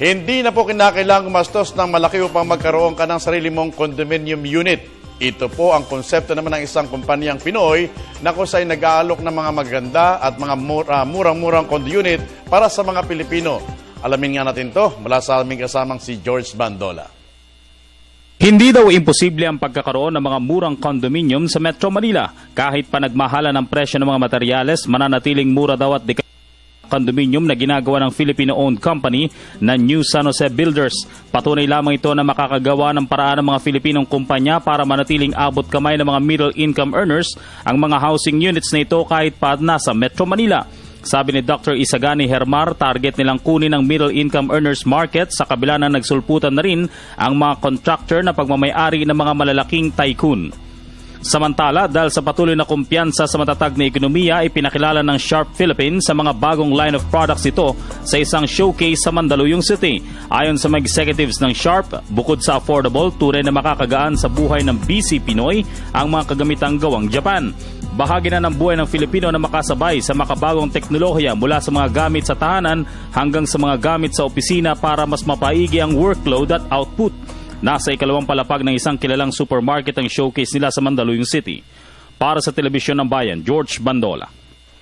Hindi na po kinakailangang gumastos ng malaki upang magkaroon ka ng sarili mong condominium unit. Ito po ang konsepto naman ng isang kumpanyang Pinoy na kung sa'y nag-aalok ng mga maganda at mga murang-murang condo unit para sa mga Pilipino. Alamin nga natin to mula sa aming kasamang si George Bandola. Hindi daw imposible ang pagkakaroon ng mga murang condominium sa Metro Manila. Kahit pa nagmahala ng presyo ng mga materyales, mananatiling mura daw at condominium na ginagawa ng Filipino-owned company na New San Jose Builders. Patunay lamang ito na makakagawa ng paraan ng mga Filipinong kumpanya para manatiling abot kamay ng mga middle-income earners ang mga housing units na ito kahit pa nasa Metro Manila. Sabi ni Dr. Isagani Hermar, target nilang kunin ang middle-income earners market sa kabila na nagsulputan na rin ang mga contractor na pagmamayari ng mga malalaking tycoon. Samantala, dahil sa patuloy na kumpiyansa sa matatag na ekonomiya, ipinakilala ng Sharp Philippines sa mga bagong line of products ito sa isang showcase sa Mandaluyong City. Ayon sa mga executives ng Sharp, bukod sa affordable, tunay na makakagaan sa buhay ng busy Pinoy ang mga kagamitang gawang Japan. Bahagi na ng buhay ng Filipino na makasabay sa makabagong teknolohiya mula sa mga gamit sa tahanan hanggang sa mga gamit sa opisina para mas mapaigi ang workload at output. Nasa ikalawang palapag ng isang kilalang supermarket ang showcase nila sa Mandaluyong City. Para sa Telebisyon ng Bayan, George Bandola.